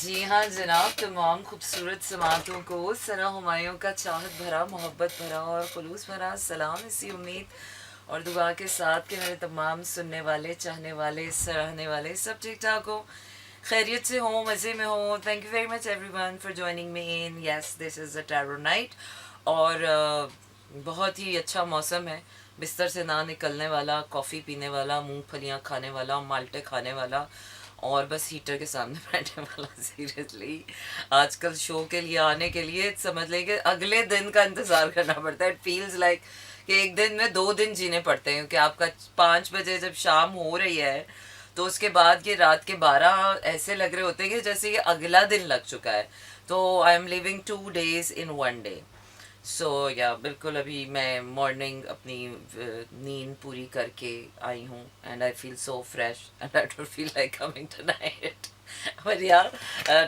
जी हाँ जनाब, तमाम खूबसूरत समातों को सना हुमायूं का चाहत भरा, मोहब्बत भरा और खुलूस भरा सलाम, इसी उम्मीद और दुआ के साथ कि मेरे तमाम सुनने वाले, चाहने वाले, सराहने वाले सब ठीक ठाक हो, खैरियत से हो, मज़े में हो। Thank you very much everyone for joining me in. Yes, this is a tarot night. और बहुत ही अच्छा मौसम है, बिस्तर से ना निकलने वाला, कॉफ़ी पीने वाला, मूंगफलियाँ खाने वाला, माल्टे खाने वाला और बस हीटर के सामने बैठने वाला। सीरियसली आजकल शो के लिए आने के लिए समझ लें कि अगले दिन का इंतज़ार करना पड़ता है। इट फील्स लाइक कि एक दिन में 2 दिन जीने पड़ते हैं, क्योंकि आपका 5 बजे जब शाम हो रही है तो उसके बाद ये रात के 12 ऐसे लग रहे होते हैं कि जैसे ये अगला दिन लग चुका है। तो I am living 2 days in 1 day। सो या बिल्कुल अभी मैं मॉर्निंग अपनी नींद पूरी करके आई हूँ and I feel so fresh and I don't feel like coming tonight. पर यार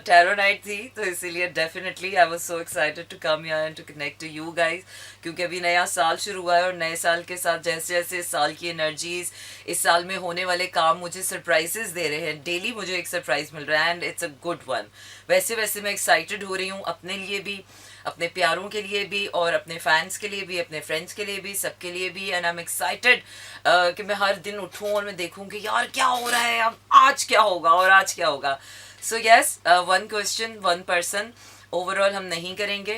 टैरो नाइट थी तो इसीलिए definitely I was so excited to come here and to connect to you guys, क्योंकि अभी नया साल शुरू हुआ है और नए साल के साथ जैसे जैसे इस साल की एनर्जीज, इस साल में होने वाले काम मुझे सरप्राइजेस दे रहे हैं। डेली मुझे एक सरप्राइज मिल रहा है and it's a good one. वैसे वैसे मैं एक्साइटेड हो रही हूँ अपने लिए भी, अपने प्यारों के लिए भी और अपने फैंस के लिए भी, अपने फ्रेंड्स के लिए भी, सबके लिए भी। एंड आई एम एक्साइटेड कि मैं हर दिन उठूं और मैं देखूं कि यार क्या हो रहा है, अब आज क्या होगा और आज क्या होगा। So yes, one question one person overall हम नहीं करेंगे।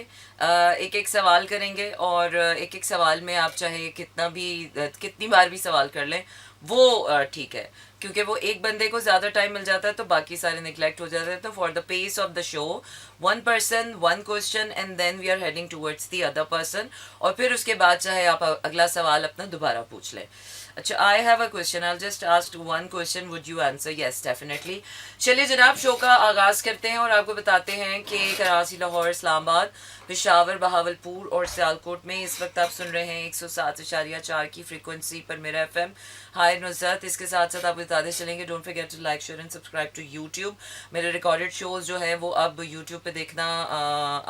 एक एक सवाल करेंगे और एक एक सवाल में आप चाहे कितना भी कितनी बार भी सवाल कर लें वो ठीक है, क्योंकि वो एक बंदे को ज़्यादा टाइम मिल जाता है तो बाकी सारे निगलेक्ट हो जाते हैं। तो for the pace of the show, one person one question and then we are heading towards the other person, और फिर उसके बाद चाहे आप अगला सवाल अपना दोबारा पूछ लें। अच्छा, I have a question, I just ask one question, would you answer? Yes definitely. चलिए जनाब, शो का आगाज़ करते हैं और आपको बताते हैं कि कराची, लाहौर, इस्लामाबाद, पेशावर, बहावलपुर और सियालकोट में इस वक्त आप सुन रहे हैं 107.4 की फ्रीक्वेंसी पर मेरा एफएम। हाय नुसरत, इसके साथ साथ आपको बताते चलेंगे, don't forget to like, share and subscribe to YouTube. मेरे रिकॉर्डेड शोज जो है वो अब यूट्यूब पे देखना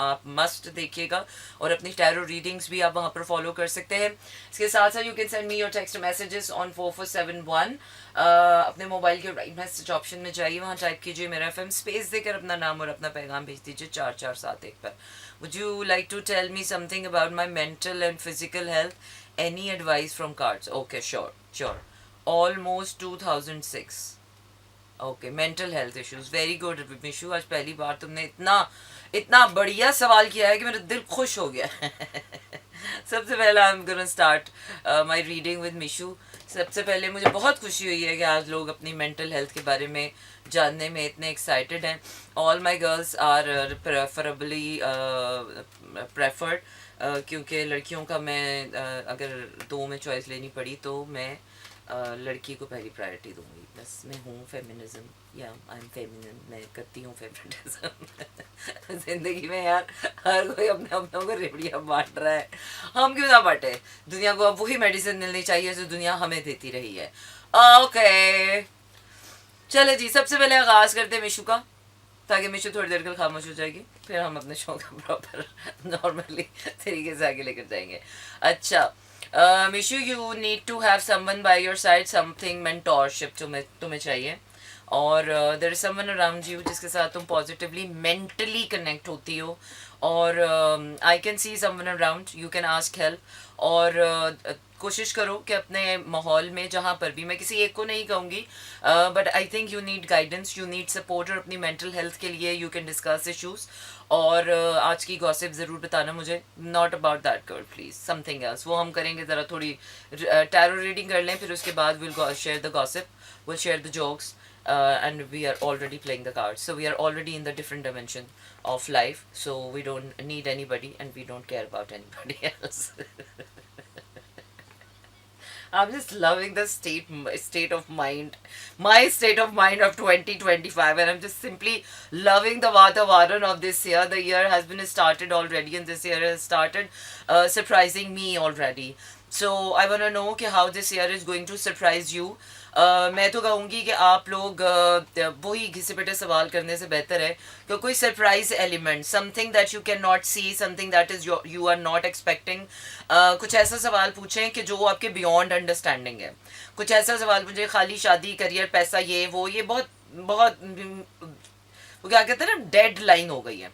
आप मस्ट देखिएगा, और अपनी टैरो रीडिंग्स भी आप वहाँ पर फॉलो कर सकते हैं। इसके साथ साथ you can send me your text messages on 4471। अपने मोबाइल के राइट मैसेज ऑप्शन में जाइए, वहाँ टाइप कीजिए मेरा एफएम, स्पेस देकर अपना नाम और अपना पैगाम भेज दीजिए 4471 पर। Would you like to tell me something about my mental and physical health? Any advice from cards? Okay, sure sure. Almost 2006। Okay, mental health issues, very good Mishu. आज पहली बार तुमने इतना इतना बढ़िया सवाल किया है कि मेरा दिल खुश हो गया। सबसे पहले I am gonna start my reading with Mishu. सबसे पहले मुझे बहुत खुशी हुई है कि आज लोग अपनी मेंटल हेल्थ के बारे में जानने में इतने एक्साइटेड हैं। All my girls are preferably preferred, क्योंकि लड़कियों का मैं अगर दो में चॉइस लेनी पड़ी तो मैं लड़की को पहली प्रायोरिटी दूंगी। बस मैं हूँ फेमिनिज्म, या आई एम फेमिनिन, मैं करती हूँ फेमिनिज्म। जिंदगी में यार हर कोई अपने अपनों को रेवड़ियाँ बांट रहा है, हम क्यों ना बांटे? दुनिया को अब वही मेडिसिन मिलनी चाहिए जो दुनिया हमें देती रही है। ओके चले जी, सबसे पहले आगाज करते हैं मिशू का, ताकि मिशू थोड़ी देर के खामोश हो जाएगी, फिर हम अपने शो का प्रॉपर नॉर्मली तरीके से आगे लेकर जाएंगे। अच्छा Mishu, you need to have someone by your side, something mentorship तुम्हें तुम्हें चाहिए, और there is someone around you जिसके साथ तुम पॉजिटिवली मेंटली कनेक्ट होती हो, और I can see someone around, you can ask help. और कोशिश करो कि अपने माहौल में जहाँ पर भी, मैं किसी एक को नहीं कहूँगी, but I think you need guidance, you need support, और अपनी मेंटल हेल्थ के लिए यू कैन डिस्कस इशूज़। और आज की गॉसिप ज़रूर बताना मुझे, not about that girl please, something else, वो हम करेंगे। ज़रा थोड़ी टैरो रीडिंग कर लें, फिर उसके बाद will share the gossip, will share the jokes, and we are already playing the cards, so we are already in the different dimension of life, so we don't need anybody and we don't care about anybody else. I'm just loving the state of mind, my state of mind of 2025, and I'm just simply loving the Vatavaran of this year. The year has been started already, and this year has started surprising me already. So I want to know कि how this year is going to surprise you. मैं तो कहूँगी कि आप लोग वही घिसे पिटे सवाल करने से बेहतर है कि कोई surprise element, something that you can not see, something that is you are not expecting. कुछ ऐसा सवाल पूछें कि जो आपके बियॉन्ड अंडरस्टैंडिंग है। कुछ ऐसा सवाल पूछें, खाली शादी, करियर, पैसा, ये वो, ये बहुत बहुत वो क्या कहते हैं ना, डेड लाइन हो गई है।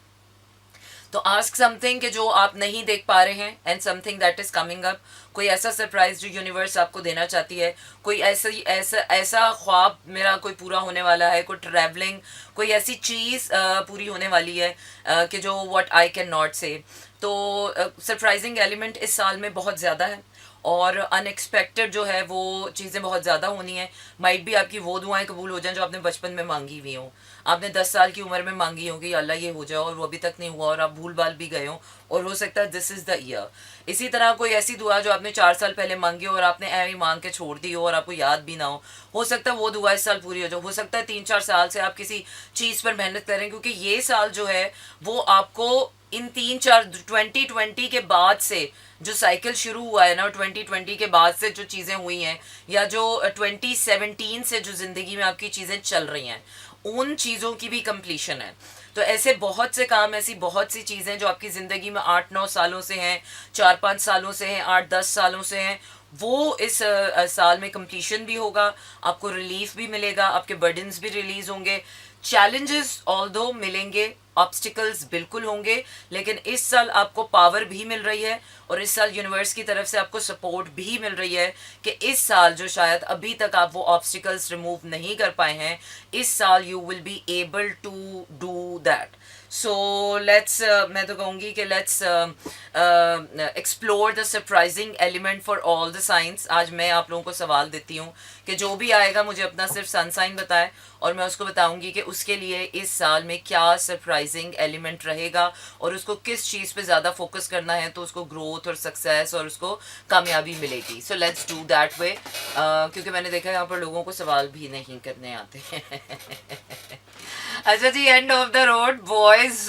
तो आस्क समथिंग कि जो आप नहीं देख पा रहे हैं, and something that is coming up, कोई ऐसा सरप्राइज जो यूनिवर्स आपको देना चाहती है, कोई ऐसा ख्वाब मेरा कोई पूरा होने वाला है, कोई ट्रैवलिंग, कोई ऐसी चीज़ पूरी होने वाली है कि जो व्हाट आई कैन नॉट से। तो सरप्राइजिंग एलिमेंट इस साल में बहुत ज़्यादा है, और अनएक्सपेक्टेड जो है वो चीज़ें बहुत ज़्यादा होनी है। माइट भी आपकी वो दुआएं कबूल हो जाएं जो आपने बचपन में मांगी हुई हों, आपने 10 साल की उम्र में मांगी होगी अल्लाह ये हो जाए, और वो अभी तक नहीं हुआ और आप भूल भाल भी गए हो, और हो सकता है दिस इज़ द ईयर। इसी तरह कोई ऐसी दुआ जो आपने 4 साल पहले मांगी हो और आपने ऐ ही मांग के छोड़ दी हो और आपको याद भी ना हो सकता है वो दुआ इस साल पूरी हो जाए। हो सकता है 3-4 साल से आप किसी चीज़ पर मेहनत करें, क्योंकि ये साल जो है वो आपको इन 2020 के बाद से जो साइकिल शुरू हुआ है ना, 2020 के बाद से जो चीज़ें हुई हैं, या जो 2017 से जो ज़िंदगी में आपकी चीज़ें चल रही हैं, उन चीज़ों की भी कंप्लीशन है। तो ऐसे बहुत से काम, ऐसी बहुत सी चीज़ें जो आपकी ज़िंदगी में 8-9 सालों से हैं, 4-5 सालों से हैं, 8-10 सालों से हैं, वो इस साल में कंप्लीशन भी होगा। आपको रिलीफ भी मिलेगा, आपके बर्डन्स भी रिलीज होंगे, चैलेंजेस ऑल दो मिलेंगे, ऑब्स्टिकल्स बिल्कुल होंगे, लेकिन इस साल आपको पावर भी मिल रही है, और इस साल यूनिवर्स की तरफ से आपको सपोर्ट भी मिल रही है कि इस साल जो शायद अभी तक आप वो ऑब्स्टिकल्स रिमूव नहीं कर पाए हैं, इस साल you will be able to do that. So let's, मैं तो कहूँगी कि let's explore the surprising element for all the science. आज मैं आप लोगों को सवाल देती हूँ कि जो भी आएगा मुझे अपना सिर्फ सन साइन बताए, और मैं उसको बताऊंगी कि उसके लिए इस साल में क्या सरप्राइजिंग एलिमेंट रहेगा, और उसको किस चीज़ पे ज़्यादा फोकस करना है तो उसको ग्रोथ और सक्सेस और उसको कामयाबी मिलेगी। So let's do that way, क्योंकि मैंने देखा यहाँ पर लोगों को सवाल भी नहीं करने आते हैं। अच्छा जी, end of the road boys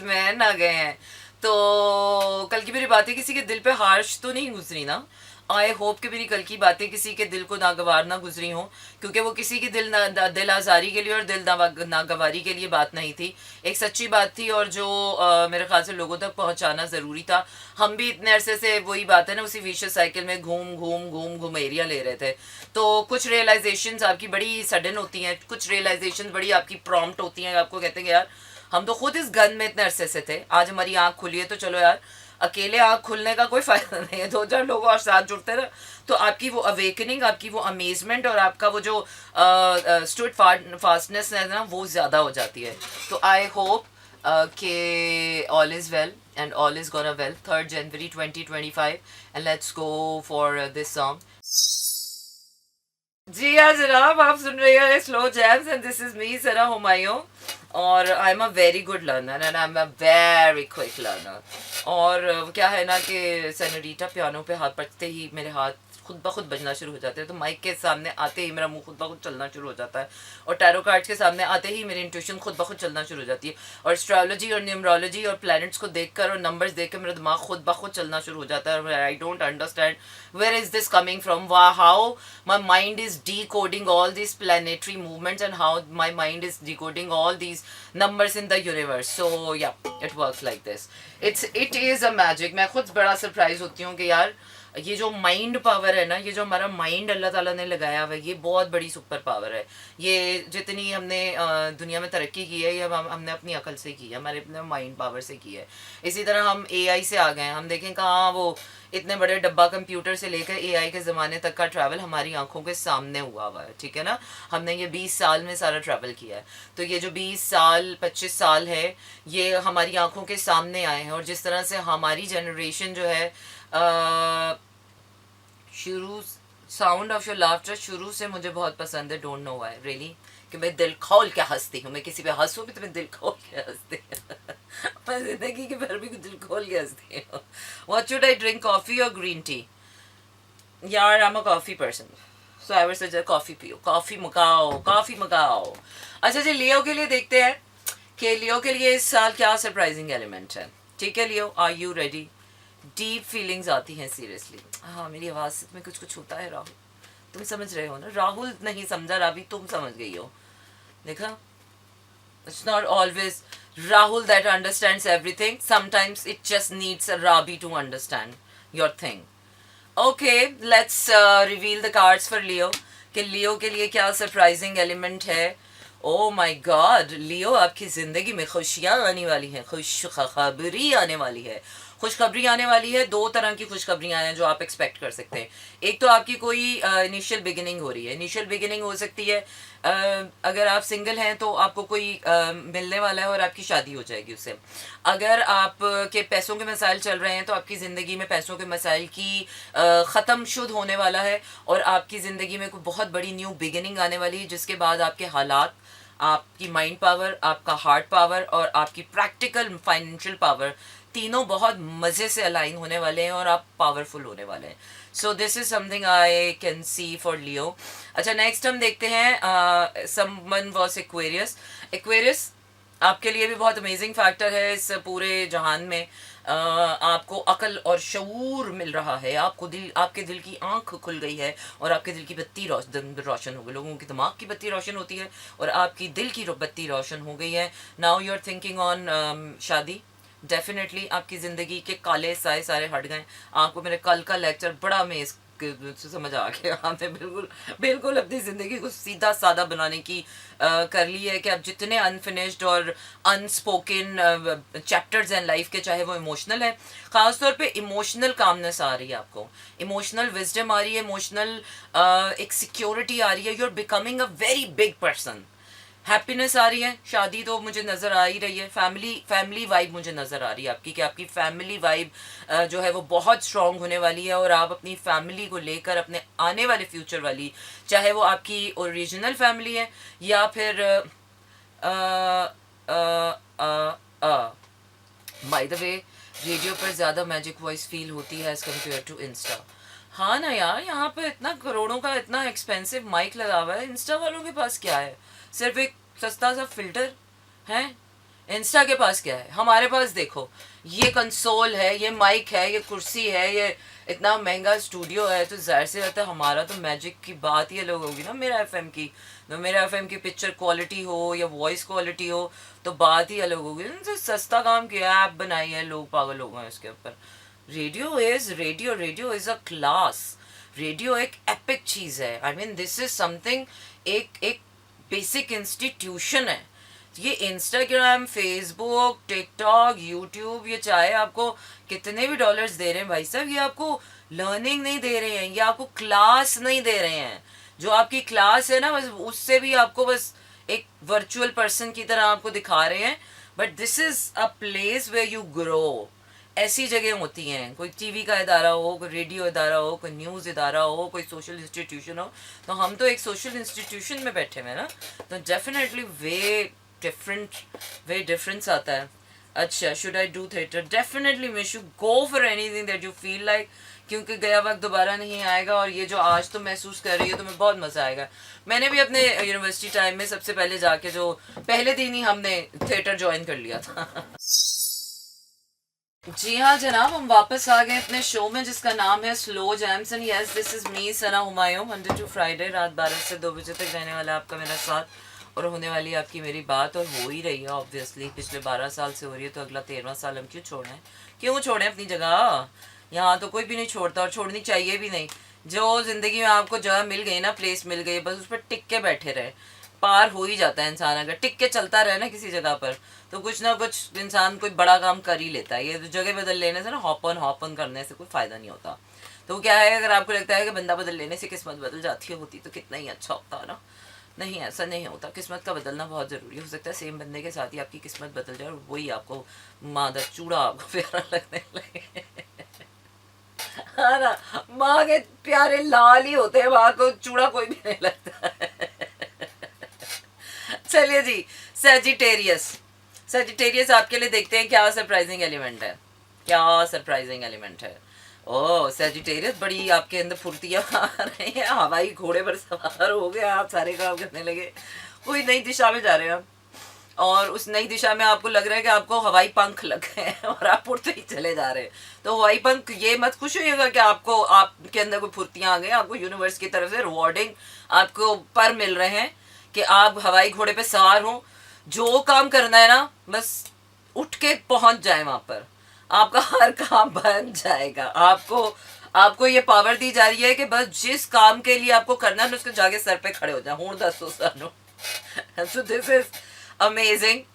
man आ गए हैं। तो कल की मेरी बातें किसी के दिल पे हार्श तो नहीं गुजरी ना? आई होप कि मेरी कल की बातें किसी के दिल को नागवार ना गुजरी हों, क्योंकि वो किसी की दिल आज़ारी के लिए और दिल नागवारी के लिए बात नहीं थी, एक सच्ची बात थी, और जो मेरे ख्याल से लोगों तक पहुंचाना ज़रूरी था। हम भी इतने अरसे से वही बात है ना, उसी विशेष साइकिल में घूम एरिया ले रहे थे। तो कुछ रियलाइजेशंस आपकी बड़ी सडन होती हैं, कुछ रियलाइजेशंस बड़ी आपकी प्रॉम्प्ट होती हैं, आपको कहते हैं यार हम तो खुद इस गन में इतने अरसे से थे, आज हमारी आँख खुली है, तो चलो यार अकेले आँख खुलने का कोई फायदा नहीं है, 2-4 लोग और साथ जुड़ते ना, तो आपकी वो अवेकनिंग, आपकी वो अमेजमेंट और आपका वो जो स्टूड फास्टनेस है ना, वो ज़्यादा हो जाती है। तो आई होप कि all is well and all is gonna well. 3 जनवरी 2025, and let's go for this song. जी हाँ जनाब, आप सुन रहे हैं slow jams, and this is me Sara Humayun, और I am a very good learner and I am a very quick learner. और क्या है ना कि सेनोरिटा पियानो पे हाथ पड़ते ही मेरे हाथ खुद ब खुद बजना शुरू हो जाते हैं, तो माइक के सामने आते ही मेरा मुंह खुद ब खुद चलना शुरू हो जाता है, और टैरो कार्ड्स के सामने आते ही मेरी इंट्यूशन खुद ब खुद चलना शुरू हो जाती है, और एस्ट्रोलॉजी और न्यूमरोलॉजी और प्लैनेट्स को देखकर और नंबर्स देखकर मेरा दिमाग खुद ब खुद चलना शुरू हो जाता है। I don't understand where is this coming from, how my mind is decoding all these planetary movements and how my mind is decoding all these numbers in the universe. So yeah, it works like this. It is a magic. मैं खुद बड़ा surprise होती हूँ कि यार ये जो mind power है ना, ये जो हमारा माइंड अल्लाह ताला ने लगाया हुआ है, ये बहुत बड़ी सुपर पावर है। ये जितनी हमने दुनिया में तरक्की की है, ये हमने अपनी अकल से की है, हमारे अपने माइंड पावर से की है। इसी तरह हम एआई से आ गए हैं। हम देखें कहाँ वो इतने बड़े डब्बा कंप्यूटर से लेकर एआई के ज़माने तक का ट्रैवल हमारी आंखों के सामने हुआ हुआ है, ठीक है ना। हमने ये 20 साल में सारा ट्रैवल किया है। तो ये जो 20 साल 25 साल है, ये हमारी आंखों के सामने आए हैं। और जिस तरह से हमारी जनरेशन जो है, शुरू, साउंड ऑफ योर लाफ्टर शुरू से मुझे बहुत पसंद है, डोंट नो व्हाई रियली, कि मैं दिल खोल के हंसती हूँ। मैं किसी पे हंसूँ भी तो मैं दिल खोल के हंसती हूँ। मैं जिंदगी के भर भी दिल खोल के हंसती हूँ। What should I drink, coffee और ग्रीन टी? यार आई am a coffee person, so I would suggest coffee पियो, कॉफ़ी मंगाओ। अच्छा जी, लियो के लिए देखते हैं कि लियो के लिए इस साल क्या सरप्राइजिंग एलिमेंट है। ठीक है Leo, are you ready? Deep feelings आती हैं सीरियसली। हाँ, मेरी आवाज़ में कुछ कुछ होता है राहुल, तुम समझ रहे हो ना। राहुल नहीं समझा, राबी तुम समझ गई हो। देखा, it's not always Rahul that understands everything, sometimes it just needs a Rabi to understand your thing. Okay, let's reveal the cards for Leo, कि लियो के लिए क्या सरप्राइजिंग एलिमेंट है। ओ माय गॉड लियो, आपकी जिंदगी में खुशियां आने वाली हैं, खुशखबरी आने वाली है। खुशखबरी आने वाली है, दो तरह की खुशखबरियां हैं जो आप एक्सपेक्ट कर सकते हैं। एक तो आपकी कोई इनिशियल बिगिनिंग हो रही है। इनिशियल बिगिनिंग हो सकती है अगर आप सिंगल हैं तो आपको कोई मिलने वाला है और आपकी शादी हो जाएगी उससे। अगर आप के पैसों के मसाइल चल रहे हैं तो आपकी ज़िंदगी में पैसों के मसाइल की ख़त्म शुद्ध होने वाला है और आपकी ज़िंदगी में कोई बहुत बड़ी न्यू बिगिनिंग आने वाली है, जिसके बाद आपके हालात, आपकी माइंड पावर, आपका हार्ट पावर और आपकी प्रैक्टिकल फाइनेंशियल पावर, तीनों बहुत मज़े से अलाइन होने वाले हैं और आप पावरफुल होने वाले हैं। So this is something I can see for Leo. अच्छा, नेक्स्ट हम देखते हैं समवन वाज एक्वेरियस। एक्वेरियस आपके लिए भी बहुत अमेजिंग फैक्टर है इस पूरे जहान में। आपको अकल और शऊर मिल रहा है, आपको दिल, आपके दिल की आंख खुल गई है और आपके दिल की बत्ती रोशन हो गई। लोगों की दिमाग की बत्ती रोशन होती है और आपकी दिल की बत्ती रोशन हो गई है। Now you are thinking on शादी। डेफिनेटली आपकी ज़िंदगी के काले साए सारे हट गए। आपको मेरे कल का लेक्चर बड़ा अमेज समझ आ गया। आपने बिल्कुल बिल्कुल अपनी ज़िंदगी को सीधा सादा बनाने की कर ली है कि आप जितने अनफिनिश्ड और अनस्पोकन चैप्टर्स हैं लाइफ के, चाहे वो इमोशनल है, ख़ासतौर पे इमोशनल कामनेस आ रही है, आपको इमोशनल विजडम आ रही है, इमोशनल एक सिक्योरिटी आ रही है। You are becoming a very big person. Happiness आ रही है। शादी तो मुझे नज़र आ ही रही है। फैमिली वाइब मुझे नज़र आ रही है आपकी, कि आपकी फैमिली वाइब जो है वो बहुत स्ट्रांग होने वाली है और आप अपनी फैमिली को लेकर अपने आने वाले फ्यूचर वाली, चाहे वो आपकी ओरिजिनल फैमिली है या फिर बाय द वे रेडियो पर ज़्यादा मैजिक वॉइस फील होती है एज़ कम्पेयर टू इंस्टा। हाँ ना यार, यहाँ पे इतना करोड़ों का इतना एक्सपेंसिव माइक लगा हुआ है, इंस्टा वालों के पास क्या है? सिर्फ एक सस्ता सा फिल्टर है। इंस्टा के पास क्या है? हमारे पास देखो, ये कंसोल है, ये माइक है, ये कुर्सी है, ये इतना महंगा स्टूडियो है। तो जाहिर सी बात है हमारा तो मैजिक की बात ही अलग होगी ना। मेरा एफएम की, तो मेरा एफएम की पिक्चर क्वालिटी हो या वॉइस क्वालिटी हो तो बात ही अलग होगी। तो सस्ता काम किया, ऐप बनाई है, लोग पागल हो गए इसके ऊपर। Radio is a class. Radio एक एपिक चीज़ है। I mean this is something, एक बेसिक इंस्टीट्यूशन है। ये इंस्टाग्राम, फेसबुक, टिकटॉक, यूट्यूब, ये चाहे आपको कितने भी डॉलर्स दे रहे हैं भाई साहब, ये आपको लर्निंग नहीं दे रहे हैं, ये आपको क्लास नहीं दे रहे हैं। जो आपकी क्लास है ना, बस उससे भी आपको बस एक वर्चुअल पर्सन की तरह आपको दिखा रहे हैं। But this is a place where you grow. ऐसी जगह होती हैं, कोई टीवी का इदारा हो, कोई रेडियो इदारा हो, कोई न्यूज़ इदारा हो, कोई सोशल इंस्टीट्यूशन हो। तो हम तो एक सोशल इंस्टीट्यूशन में बैठे हुए हैं ना, तो डेफिनेटली वे डिफरेंस आता है। अच्छा, should I do theatre? Definitely we should go for anything that you feel like, क्योंकि गया वक्त दोबारा नहीं आएगा और ये जो आज तुम महसूस कर रही हो तुम्हें बहुत मज़ा आएगा। मैंने भी अपने यूनिवर्सिटी टाइम में सबसे पहले जाके जो पहले दिन ही हमने थिएटर ज्वाइन कर लिया था। जी हाँ जनाब, हम वापस आ गए अपने शो में जिसका नाम है slow jams and yes this is me Sana Humayun. Monday to Friday रात 12 से 2 बजे तक रहने वाला आपका मेरा साथ और होने वाली आपकी मेरी बात, और हो ही रही है ऑब्वियसली। पिछले 12 साल से हो रही है तो अगला 13वां साल हम क्यों छोड़ें? क्यों छोड़ें अपनी जगह? यहाँ तो कोई भी नहीं छोड़ता और छोड़नी चाहिए भी नहीं। जो ज़िंदगी में आपको जगह मिल गई ना, प्लेस मिल गई, बस उस पर टिक के बैठे रहे। पार हो ही जाता है इंसान अगर टिक के चलता रहे ना किसी जगह पर, तो कुछ ना कुछ इंसान कोई बड़ा काम कर ही लेता है। ये तो जगह बदल लेने से ना, हॉप ऑन करने से कोई फ़ायदा नहीं होता। तो क्या है, अगर आपको लगता है कि बंदा बदल लेने से किस्मत बदल जाती है, होती तो कितना ही अच्छा होता है ना। नहीं, ऐसा नहीं होता। किस्मत का बदलना बहुत ज़रूरी हो सकता है। सेम बंदे के साथ ही आपकी किस्मत बदल जाए और वही आपको मादा चूड़ा आपको प्यारा लगने लगे। हाँ ना, माँ के प्यारे लाल ही होते हैं, माँ को चूड़ा कोई भी नहीं लगता है। चलिए जी, सजिटेरियस आपके लिए देखते हैं क्या सरप्राइजिंग एलिमेंट है। क्या सरप्राइजिंग एलिमेंट है? ओह सजिटेरियस, बड़ी आपके अंदर फुर्तियाँ आ रही हैं, हवाई घोड़े पर सवार हो गए आप, सारे काम करने लगे, कोई नई दिशा में जा रहे हैं आप, और उस नई दिशा में आपको लग रहा है कि आपको हवाई पंख लग गए हैं और आप उड़ते ही चले जा रहे हैं। तो हवाई पंख, ये मत खुश होइएगा कि आपको आपके अंदर कोई फुर्तियाँ आ गई। आपको यूनिवर्स की तरफ से रिवॉर्डिंग आपको पर मिल रहे हैं कि आप हवाई घोड़े पे सवार हो। जो काम करना है ना, बस उठ के पहुंच जाए वहां पर, आपका हर काम बन जाएगा। आपको ये पावर दी जा रही है कि बस जिस काम के लिए आपको करना है उसके जाके सर पे खड़े हो जाए। हूँ दसो सानू So this is amazing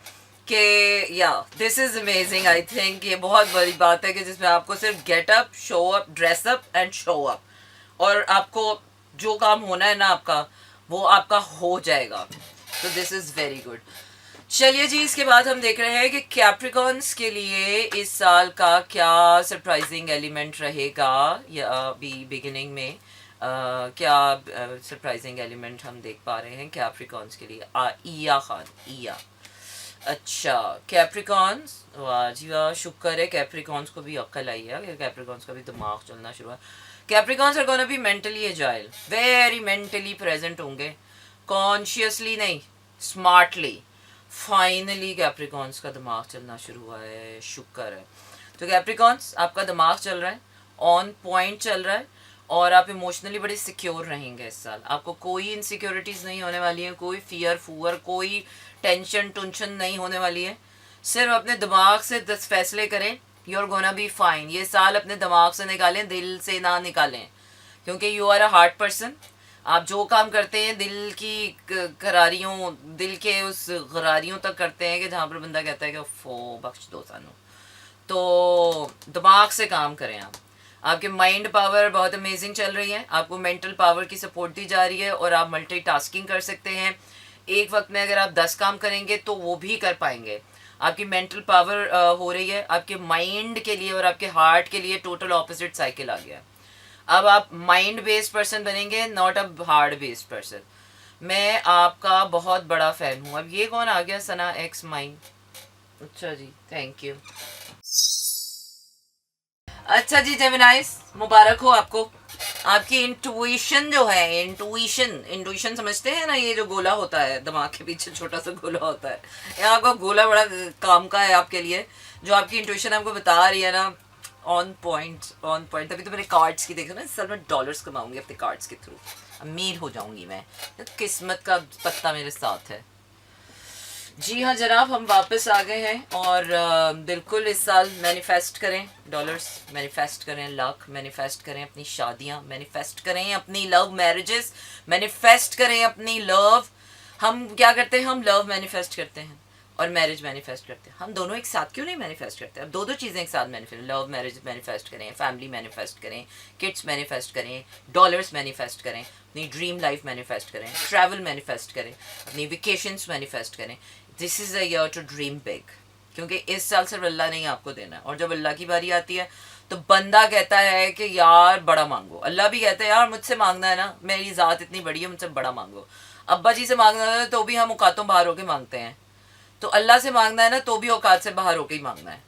कि या this is amazing. I think ये बहुत बड़ी बात है कि जिसमें आपको सिर्फ get up, show up, dress up and show up, और आपको जो काम होना है ना आपका, वो आपका हो जाएगा. तो दिस इज वेरी गुड. चलिए जी, इसके बाद हम देख रहे हैं कि कैप्रिकॉन्स के लिए इस साल का क्या सरप्राइजिंग एलिमेंट रहेगा, या अभी बिगिनिंग में क्या सरप्राइजिंग एलिमेंट हम देख पा रहे हैं कैप्रिकॉन्स के लिए. ईया खान, ईया. अच्छा, कैप्रिकॉन्स, वाह जी वाह, शुक्र है कैप्रिकॉन्स को भी अक्ल आई है, कैप्रिकॉन्स का भी दिमाग चलना शुरू हुआ. Capricorns are gonna be mentally agile, very mentally present होंगे, कॉन्शियसली नहीं, स्मार्टली. फाइनली कैप्रिकॉन्स का दिमाग चलना शुरू हुआ है, शुक्र है. तो कैप्रिकॉन्स, आपका दिमाग चल रहा है, ऑन पॉइंट चल रहा है, और आप इमोशनली बड़े सिक्योर रहेंगे इस साल. आपको कोई इनसिक्योरिटीज़ नहीं होने वाली है, कोई फियर फूअर, कोई टेंशन टुंशन नहीं होने वाली है. सिर्फ अपने दिमाग से 10 फैसले करें, you are gonna be fine. ये साल अपने दिमाग से निकालें, दिल से ना निकालें, क्योंकि you are a heart person. आप जो काम करते हैं दिल की करारियों, दिल के उस गरारियों तक करते हैं कि जहाँ पर बंदा कहता है कि फो बख्श दो सानू. तो दिमाग से काम करें आप. आपके माइंड पावर बहुत अमेजिंग चल रही है, आपको मेंटल पावर की सपोर्ट दी जा रही है, और आप मल्टीटास्किंग कर सकते हैं. एक वक्त में अगर आप 10 काम करेंगे तो वो भी कर पाएंगे. आपकी मेंटल पावर हो रही है, आपके माइंड के लिए और आपके हार्ट के लिए टोटल ऑपोजिट साइकिल आ गया. अब आप माइंड बेस्ड पर्सन बनेंगे, not a hard based person. मैं आपका बहुत बड़ा फैन हूँ. अब ये कौन आ गया, सना एक्स माइंड. अच्छा जी, थैंक यू. अच्छा जी जेमिनाइज, मुबारक हो आपको. आपकी इंटुइशन जो है, इंटुइशन समझते हैं ना, ये जो गोला होता है दिमाग के पीछे, छोटा सा गोला होता है, ये आपका गोला बड़ा काम का है आपके लिए. जो आपकी इंटुइशन आपको बता रही है ना, ऑन पॉइंट, ऑन पॉइंट. तभी तो मैंने कार्ड्स की देखा ना, इस साल मैं डॉलर्स कमाऊंगी अपने कार्ड्स के थ्रू, अमीर हो जाऊंगी मैं. किस्मत का पत्ता मेरे साथ है. जी हाँ जनाब, हम वापस आ गए हैं, और बिल्कुल इस साल मैनिफेस्ट करें डॉलर्स, मैनिफेस्ट करें लक, मैनिफेस्ट करें अपनी शादियाँ, मैनिफेस्ट करें अपनी लव मैरिजेस, मैनिफेस्ट करें अपनी लव. हम क्या करते हैं, हम लव मैनिफेस्ट करते हैं और मैरिज मैनिफेस्ट करते हैं. हम दोनों एक साथ क्यों नहीं मैनिफेस्ट करते. अब दो चीज़ें एक साथ मैनिफेस्ट, लव मैरिज मैनिफेस्ट करें, फैमिली मैनिफेस्ट करें, किड्स मैनिफेस्ट करें, डॉलर्स मैनिफेस्ट करें, अपनी ड्रीम लाइफ मैनिफेस्ट करें, ट्रैवल मैनिफेस्ट करें, अपनी वेकेशंस मैनिफेस्ट करें. This is a year to dream big, क्योंकि इस साल सिर्फ अल्लाह ने ही आपको देना है. और जब अल्लाह की बारी आती है तो बंदा कहता है कि यार बड़ा मांगो. अल्लाह भी कहता है यार मुझसे मांगना है ना, मेरी ज़ात इतनी बड़ी है, मुझसे बड़ा मांगो. अब्बा जी से मांगना है तो भी हम औकातों बाहर होके मांगते हैं. तो अल्लाह से मांगना है ना, तो भी औकात से बाहर होके ही मांगना है.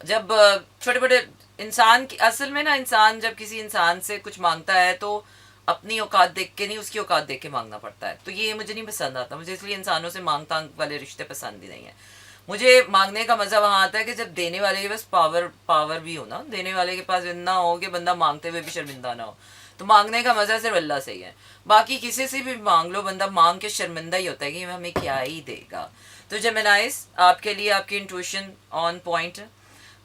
जब छोटे बड़े इंसान की, असल में ना इंसान जब किसी इंसान से कुछ मांगता है तो अपनी औकात देख के नहीं, उसकी औकात देख के मांगना पड़ता है. तो ये मुझे नहीं पसंद आता. मुझे इसलिए इंसानों से मांग तांग वाले रिश्ते पसंद ही नहीं है. मुझे मांगने का मज़ा वहाँ आता है कि जब देने वाले के पास पावर भी हो ना, देने वाले के पास इतना हो कि बंदा मांगते हुए भी शर्मिंदा ना हो. तो मांगने का मज़ा सिर्फ अल्लाह से ही है. बाकी किसी से भी मांग लो, बंदा मांग के शर्मिंदा ही होता है कि हमें क्या ही देगा. तो जेमिनाइज, आपके लिए आपकी intuition on point.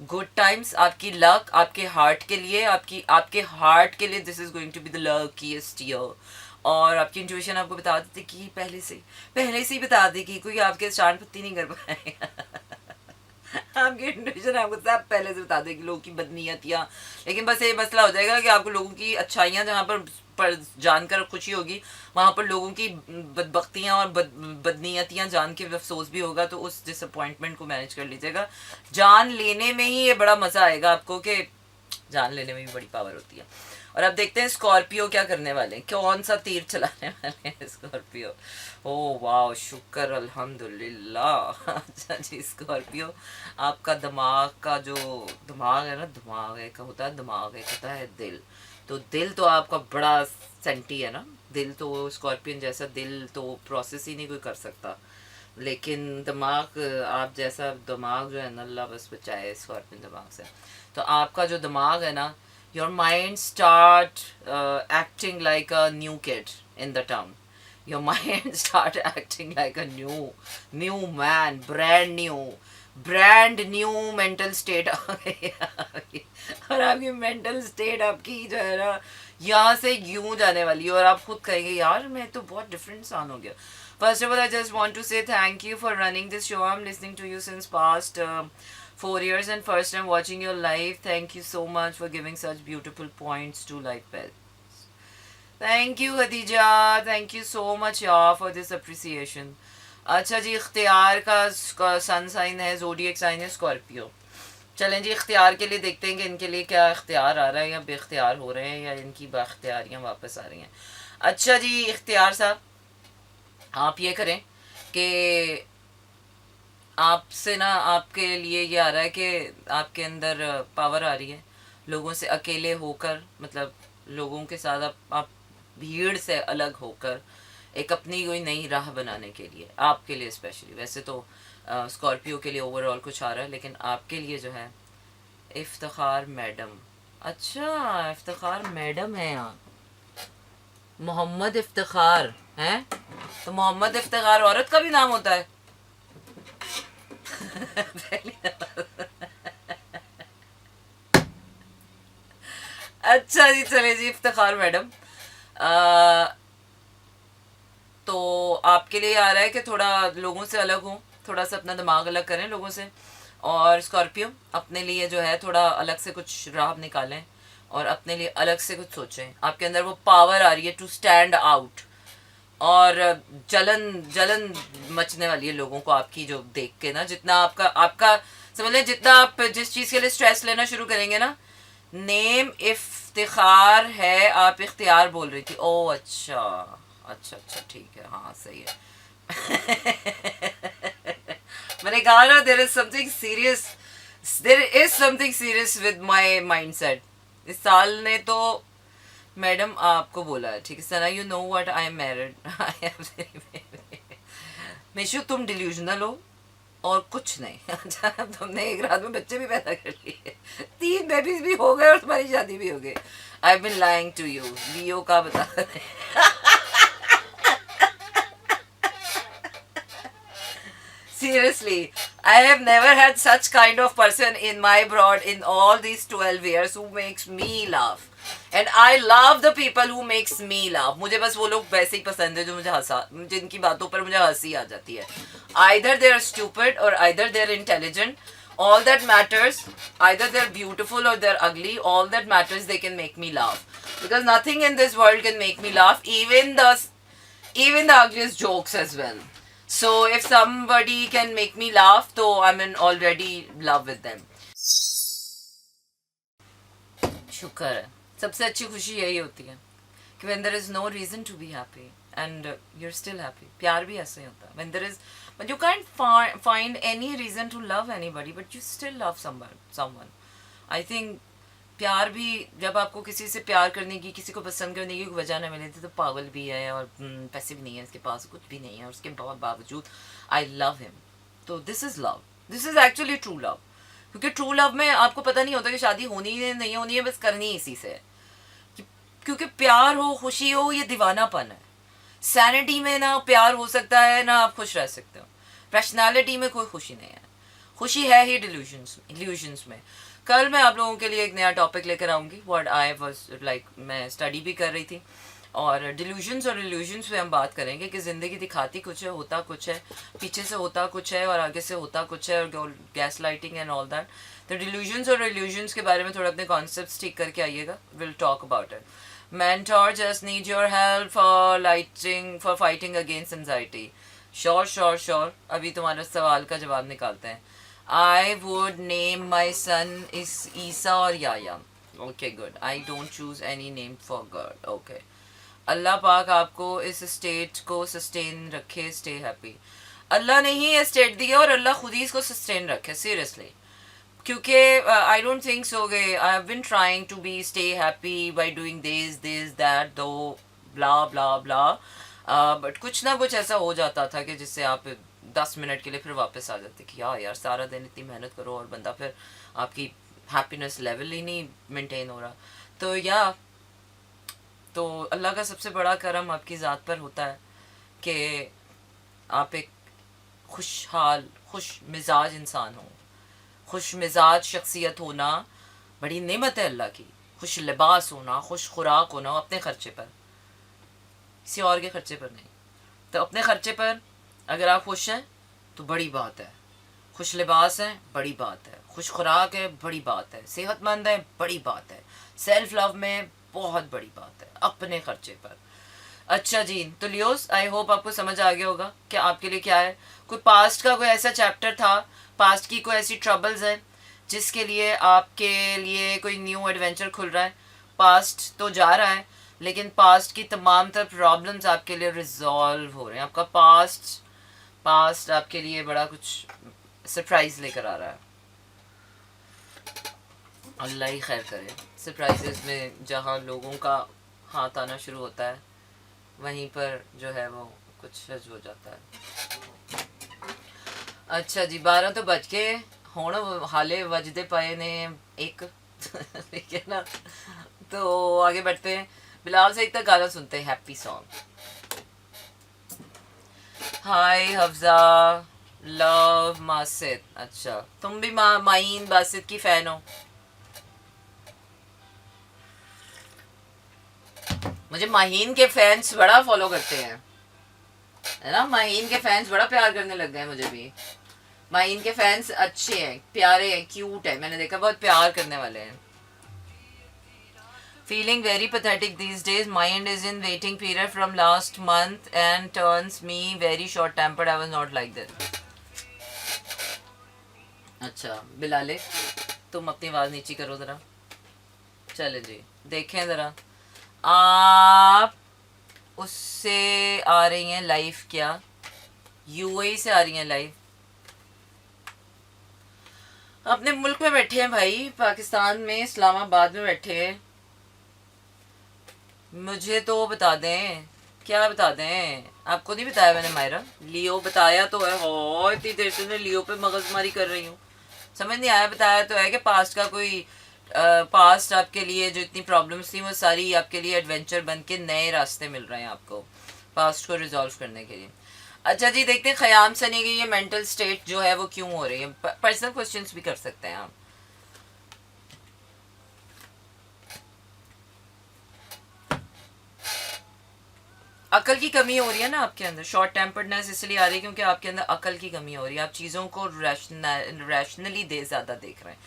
Good times, आपकी लक, आपके हार्ट के लिए, आपके हार्ट के लिए this is going to be the luckiest year. और आपकी इंट्यूशन आपको बता देती कि पहले से ही बता देगी, कोई आपके शान पत्ती नहीं कर पाएगा. आपकी इंट्यूशन आपको सब पहले से बता देगी लोगों की बदनीयतियाँ. लेकिन बस ये मसला हो जाएगा कि आपको लोगों की अच्छाइयाँ जहाँ पर जानकर खुशी होगी, वहाँ पर लोगों की बदबख्तियाँ और बदनीयतियाँ जान के अफसोस भी होगा. तो उस डिसअपॉइंटमेंट को मैनेज कर लीजिएगा. जान लेने में ही ये बड़ा मज़ा आएगा आपको, कि जान लेने में भी बड़ी पावर होती है. और अब देखते हैं स्कॉर्पियो क्या करने वाले हैं, कौन सा तीर चलाने वाले हैं स्कॉर्पियो. ओ वाह, शुक्र अल्हम्दुलिल्लाह. अच्छा जी स्कॉर्पियो, आपका दिमाग का जो दिमाग है ना, दिमाग एक होता है दिमाग, एक होता है दिल. तो दिल तो आपका बड़ा सेंटी है ना. दिल तो स्कॉर्पियन जैसा दिल तो प्रोसेस ही नहीं कोई कर सकता. लेकिन दिमाग, आप जैसा दिमाग जो है ना, अल्लाह बस बचाए स्कॉर्पियन दिमाग से. तो आपका जो दिमाग है ना, your mind start acting like a new kid in the town. Your mind start acting like a new man, brand new mental state. और आपकी mental state आपकी जो है ना, यहाँ से यूं जाने वाली है, और आप खुद कहेंगे यार मैं तो बहुत डिफरेंट इंसान हो गया. First of all, I just want to say thank you for running this show. I'm listening to you since past 4 years and first time watching your live. Thank you so much for giving such beautiful points to like pets. Thank you Khadija. Thank you so much यार for this appreciation. अच्छा जी, इख्तियार का sun sign है, जोडिएक sign है Scorpio. चलें जी, इख्तियार के लिए देखते हैं कि इनके लिए क्या इख्तियार आ रहा है या बेख्तियार हो रहे हैं या इनकी बाख्तियारियाँ वापस आ रही हैं. अच्छा जी इख्तियार साहब, आप ये करें कि आपसे ना, आपके लिए ये आ रहा है कि आपके अंदर पावर आ रही है लोगों से अकेले होकर, मतलब लोगों के साथ आप भीड़ से अलग होकर एक अपनी कोई नई राह बनाने के लिए, आपके लिए स्पेशली. वैसे तो स्कॉर्पियो के लिए ओवरऑल कुछ आ रहा है, लेकिन आपके लिए जो है इफ्तिखार मैडम. अच्छा, इफ्तिखार मैडम है यहाँ, मोहम्मद इफ्तिखार हैं. तो मोहम्मद इफ्तिखार औरत का भी नाम होता है. अच्छा जी, चले जी इफ्तिखार मैडम. तो आपके लिए आ रहा है कि थोड़ा लोगों से अलग हो, थोड़ा सा अपना दिमाग अलग करें लोगों से. और स्कॉर्पियो अपने लिए जो है थोड़ा अलग से कुछ राह निकालें और अपने लिए अलग से कुछ सोचें. आपके अंदर वो पावर आ रही है टू स्टैंड आउट, और जलन जलन मचने वाली है लोगों को आपकी जो देख के ना. जितना आपका आपका समझ लें, जितना आप जिस चीज़ के लिए स्ट्रेस लेना शुरू करेंगे ना. नेम इफ्तिखार है, आप इख्तियार बोल रही थी. ओह अच्छा अच्छा अच्छा, ठीक है, हाँ सही है. मैंने कहा ना, there is something serious, there is something serious with my mindset. इस साल ने तो मैडम आपको बोला है, ठीक है Sana, you know what, I am married. Mishu तुम डिल्यूजनल हो और कुछ नहीं. अच्छा, तुमने एक रात में बच्चे भी पैदा कर लिए, 3 बेबीज भी हो गए और तुम्हारी शादी भी हो गई. I have been lying to you. Leo का बता रहे. Seriously, I have never had such kind of person in my broad in all these 12 years who makes me laugh. And I love the people who makes me laugh. मुझे बस वो लोग वैसे ही पसंद है जो मुझे हंसा, जिनकी बातों पर मुझे हंसी आ जाती है. Either they are stupid or either they are intelligent. All that matters, either they are beautiful or they are ugly. All that matters, they can make me laugh. Because nothing in this world can make me laugh, even the ugliest jokes as well. So if somebody can make me laugh, तो I'm in already love with them. शुक्र है, सबसे अच्छी खुशी यही होती है कि when there is no reason to be happy and you're still happy. प्यार भी ऐसे ही होता है. When you can't find any reason to love anybody, but you still love someone. I think प्यार भी, जब आपको किसी से प्यार करने की, किसी को पसंद करने की वजह ना मिले तो पागल भी है और पैसे भी नहीं है इसके पास, कुछ भी नहीं है, और उसके बावजूद आई लव हिम. तो this is love, this is actually true love. क्योंकि ट्रू लव में आपको पता नहीं होता कि शादी होनी है नहीं होनी है, बस करनी इसी से है. क्योंकि प्यार हो, खुशी हो, ये दीवानापन है. सैनिटी में ना प्यार हो सकता है ना आप खुश रह सकते हो. पर्सनालिटी में कोई खुशी नहीं है. खुशी है ही इल्यूजन्स में. कल मैं आप लोगों के लिए एक नया टॉपिक लेकर आऊँगी. व्हाट आई वाज लाइक, मैं स्टडी भी कर रही थी, और डिल्यूजन्स और इल्यूजन्स पे हम बात करेंगे कि ज़िंदगी दिखाती कुछ है, होता कुछ है, पीछे से होता कुछ है और आगे से होता कुछ है, और gas lighting and all that. तो डिल्यूजन्स और इल्यूजन्स के बारे में थोड़ा अपने कॉन्सेप्ट ठीक करके आइएगा. Will talk about it. Mentor just need your help for fighting against anxiety. Sure. अभी तुम्हारे सवाल का जवाब निकालते हैं. I would name my son is Isa or Yaya. Okay, good. I don't choose any name for girl. Okay. अल्लाह पाक आपको इस स्टेट को सस्टेन रखे. Stay happy. अल्लाह ने ही ये स्टेट दिया और अल्लाह खुद ही इसको सस्टेन रखे. सीरियसली. क्योंकि आई डोंट थिंक सो गए. I have been trying to be stay happy by doing this that though blah blah blah, but कुछ ना कुछ ऐसा हो जाता था कि जिससे आप 10 मिनट के लिए फिर वापस आ जाते कि यार सारा दिन इतनी मेहनत करो और बंदा फिर आपकी हैप्पीनेस लेवल ही नहीं मेंटेन हो रहा. तो अल्लाह का सबसे बड़ा करम आपकी ज़ात पर होता है कि आप एक खुशहाल, खुश मिजाज इंसान हो. खुश मिजाज शख्सियत होना बड़ी नेमत है अल्लाह की. खुश लिबास होना, खुश खुराक होना अपने खर्चे पर, किसी और के खर्चे पर नहीं. तो अपने खर्चे पर अगर आप खुश हैं तो बड़ी बात है, खुश लिबास है बड़ी बात है, खुश खुराक है बड़ी बात है, सेहतमंद है बड़ी बात है, सेल्फ लव में बहुत बड़ी बात है, अपने खर्चे पर। अच्छा जी, तो लियोस आई होप आपको समझ आ गया होगा कि आपके लिए क्या है। कोई पास्ट का कोई ऐसा चैप्टर था, पास्ट की कोई ऐसी ट्रबल्स है जिसके लिए आपके लिए कोई न्यू एडवेंचर खुल रहा है। पास्ट तो जा रहा है लेकिन पास्ट की तमाम तर प्रॉब्लम्स आपके लिए रिजॉल्व हो रहे हैं। आपका पास्ट पास्ट आपके लिए बड़ा कुछ सरप्राइज लेकर आ रहा है। अल्लाह ही खैर करे। सरप्राइजेस में जहाँ लोगों का हाथ आना शुरू होता है वहीं पर जो है वो कुछ हज हो जाता है। अच्छा जी, 12 तो बज के हुण हाले वजदे पाए ने एक ठीक है ना। तो आगे बढ़ते हैं, बिलाल से एक तक गाना सुनते हैं, हैप्पी सॉन्ग। हाय हफ्जा, लव मासिद। अच्छा, तुम भी माइन बासिद की फैन हो? मुझे माहीन के फैंस बड़ा फॉलो करते हैं, है ना। माहीन के फैंस बड़ा प्यार करने लग गए मुझे भी। माहीन के फैंस अच्छे हैं, प्यारे हैं, क्यूट है, मैंने देखा बहुत प्यार करने वाले हैं। Feeling very pathetic these days. Mind is in waiting period from last month and turns me very short tempered. I was not like that. अच्छा बिलाले, तुम अपनी आवाज़ नीची करो ज़रा। चले जी, देखें ज़रा आप उससे आ रही हैं लाइव क्या? यूएई से आ रही हैं लाइव? अपने मुल्क में बैठे हैं भाई, पाकिस्तान में इस्लामाबाद में बैठे हैं। मुझे तो बता दें, क्या बता दें? आपको नहीं बताया मैंने मायरा? लियो बताया तो है। हो इतनी देर से मैं लियो पे मगजमारी कर रही हूँ, समझ नहीं आया। बताया तो है कि पास्ट का कोई पास्ट आपके लिए जो इतनी प्रॉब्लम्स थी वो सारी आपके लिए एडवेंचर बन के नए रास्ते मिल रहे हैं आपको पास्ट को रिजॉल्व करने के लिए। अच्छा जी, देखते हैं ख़याम सनी की ये मेंटल स्टेट जो है वो क्यों हो रही है। पर्सनल क्वेश्चंस भी कर सकते हैं आप। अकल की कमी हो रही है ना आपके अंदर। शॉर्ट टेम्पर्डनेस इसलिए आ रही है क्योंकि आपके अंदर अकल की कमी हो रही है। आप चीज़ों को रैशनली ज़्यादा देख रहे हैं,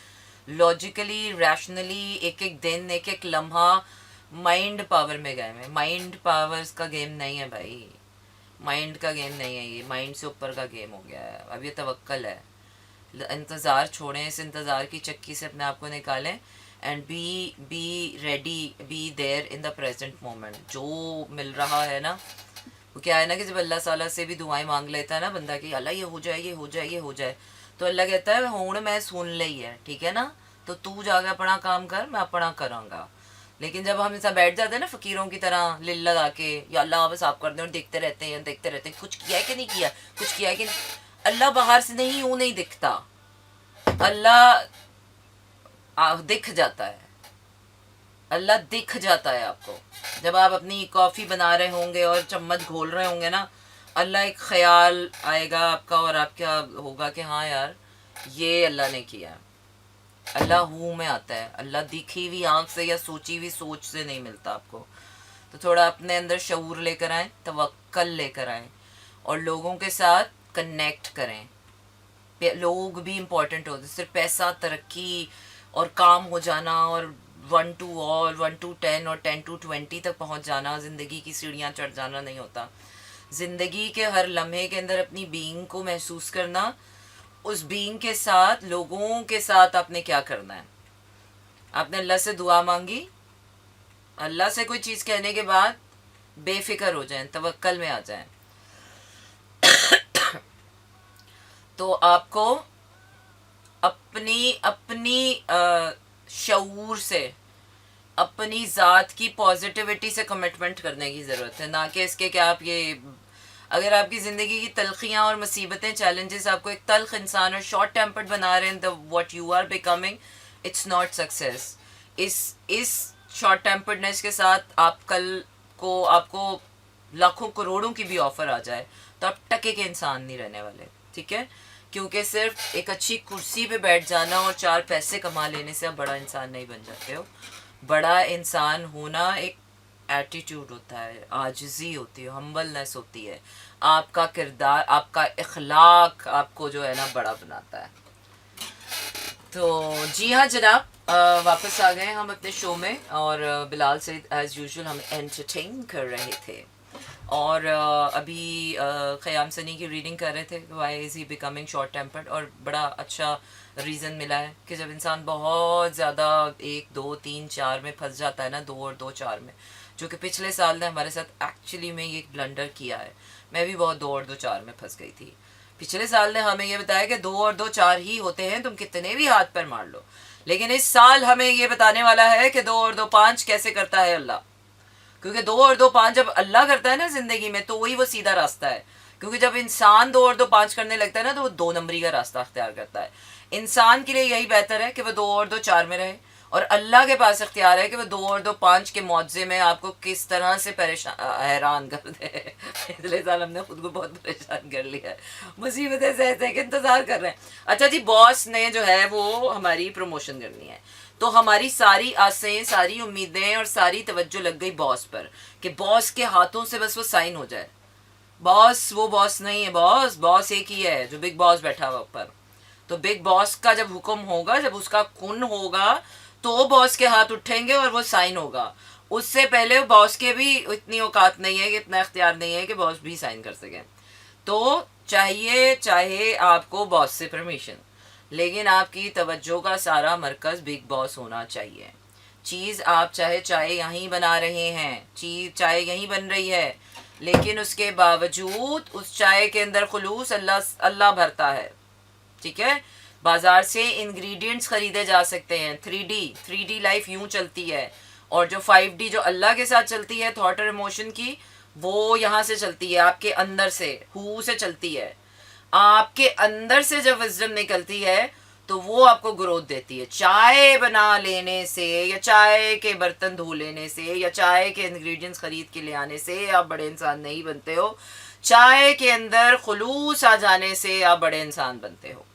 लॉजिकली रैशनली। एक एक दिन एक एक लम्हा माइंड पावर में गए हैं। माइंड पावर्स का गेम नहीं है भाई, माइंड का गेम नहीं है ये, माइंड से ऊपर का गेम हो गया है। अब ये तवक्कल है। इंतज़ार छोड़ें, इस इंतज़ार की चक्की से अपने आप को निकालें and be ready, be there in the present moment. जो मिल रहा है ना वो क्या है ना कि जब अल्लाह ताला से भी दुआएं मांग लेता है ना बंदा कि अल्लाह ये हो जाए, ये हो जाए, ये हो जाए, तो अल्लाह कहता है हुण मैं सुन ली है, ठीक है ना, तो तू जाके अपना काम कर, मैं अपना करांगा। लेकिन जब हम ऐसा बैठ जाते हैं ना फ़कीरों की तरह लिल लगा के, या अल्लाह बस आप कर दें और देखते रहते हैं, देखते रहते हैं, कुछ किया है कि नहीं किया, कुछ किया है कि नहीं। अल्लाह बाहर से नहीं यूँ नहीं दिखता, अल्लाह दिख जाता है। अल्लाह दिख जाता है आपको। जब आप अपनी कॉफ़ी बना रहे होंगे और चम्मच घोल रहे होंगे ना, अल्लाह एक ख्याल आएगा आपका और आपका होगा कि हाँ यार ये अल्लाह ने किया। अल्लाह हूँ में आता है, अल्लाह दिखी हुई आँख से या सोची हुई सोच से नहीं मिलता आपको। तो थोड़ा अपने अंदर शऊर लेकर आएँ, तवक्कल लेकर आएँ और लोगों के साथ कनेक्ट करें। लोग भी इम्पोर्टेंट होते, सिर्फ पैसा, तरक्की और काम हो जाना और 1 to all, 1 to 10 और 10 to 20 तक पहुंच जाना, ज़िंदगी की सीढ़ियाँ चढ़ जाना नहीं होता। ज़िंदगी के हर लम्हे के अंदर अपनी बीइंग को महसूस करना, उस बीइंग के साथ, लोगों के साथ आपने क्या करना है। आपने अल्लाह से दुआ मांगी, अल्लाह से कोई चीज़ कहने के बाद बेफिक्र हो जाएं, तवक्कल में आ जाएं। तो आपको अपनी अपनी शऊर से, अपनी ज़ात की पॉजिटिविटी से कमिटमेंट करने की ज़रूरत है, ना कि इसके कि आप ये, अगर आपकी ज़िंदगी की तलखियाँ और मुसीबतें, चैलेंजेस आपको एक तल्ख इंसान और शॉर्ट टेम्पर्ड बना रहे हैं, the what you are becoming, it's not success. इस शॉर्ट टेम्पर्डनेस के साथ आप कल को आपको लाखों करोड़ों की भी ऑफ़र आ जाए तो आप टके के इंसान नहीं रहने वाले, ठीक है। क्योंकि सिर्फ एक अच्छी कुर्सी पे बैठ जाना और 4 पैसे कमा लेने से आप बड़ा इंसान नहीं बन जाते हो। बड़ा इंसान होना एक एटीट्यूड होता है, आजिज़ी होती है, हम्बलनेस होती है। आपका किरदार, आपका इखलाक आपको जो है ना बड़ा बनाता है। तो जी हाँ जनाब, वापस आ गए हम अपने शो में, और बिलाल से एज़ यूजुअल हम एंटरटेन कर रहे थे। और अभी ख़याम सनी की रीडिंग कर रहे थे, why is he becoming short tempered, और बड़ा अच्छा रीज़न मिला है कि जब इंसान बहुत ज़्यादा 1 2 3 4 में फंस जाता है ना, 2 और 2 4 में, जो कि पिछले साल ने हमारे साथ एक्चुअली में ये ब्लंडर किया है। मैं भी बहुत 2 और 2 4 में फंस गई थी। पिछले साल ने हमें ये बताया कि 2 और 2 4 ही होते हैं, तुम कितने भी हाथ पर मार लो। लेकिन इस साल हमें ये बताने वाला है कि 2 और 2 5 कैसे करता है अल्लाह। क्योंकि 2 और 2 5 जब अल्लाह करता है ना जिंदगी में, तो वही वो सीधा रास्ता है। क्योंकि जब इंसान 2 और 2 5 करने लगता है ना, तो वो 2 नंबरी का रास्ता अख्तियार करता है। इंसान के लिए यही बेहतर है कि वह 2 और 2 4 में रहे, और अल्लाह के पास इख्तियार है कि वह 2 और 2 5 के मुआवजे में आपको किस तरह से परेशान हैरान कर दे। पिछले साल हमने खुद को बहुत परेशान कर लिया है, मुसीबतें सहते के इंतजार कर रहे हैं। अच्छा जी, बॉस ने जो है वो हमारी प्रमोशन करनी है, तो हमारी सारी आसें, सारी उम्मीदें और सारी तवज्जो लग गई बॉस पर, कि बॉस के हाथों से बस वो साइन हो जाए। बॉस वो बॉस नहीं है, बॉस बॉस एक ही है जो बिग बॉस बैठा हुआ ऊपर। तो बिग बॉस का जब हुक्म होगा, जब उसका खून होगा, तो बॉस के हाथ उठेंगे और वो साइन होगा। उससे पहले बॉस के भी इतनी औकात नहीं है, कि इतना इख्तियार नहीं है कि बॉस भी साइन कर सके। तो चाहिए चाहे आपको बॉस से परमिशन, लेकिन आपकी तवज्जो का सारा मरकज बिग बॉस होना चाहिए। चीज़ आप चाहे चाय यहीं बना रहे हैं, चीज़ चाय यहीं बन रही है, लेकिन उसके बावजूद उस चाय के अंदर खुलूस अल्लाह अल्लाह भरता है। ठीक है, बाजार से इंग्रेडिएंट्स खरीदे जा सकते हैं। 3D लाइफ यूं चलती है, और जो 5D जो अल्लाह के साथ चलती है, थॉट और इमोशन की, वो यहाँ से चलती है, आपके अंदर से, हु से चलती है। आपके अंदर से जब विजडम निकलती है, तो वो आपको ग्रोथ देती है। चाय बना लेने से, या चाय के बर्तन धो लेने से, या चाय के इंग्रेडिएंट्स खरीद के ले आने से आप बड़े इंसान नहीं बनते हो। चाय के अंदर खुलूस आ जाने से आप बड़े इंसान बनते हो।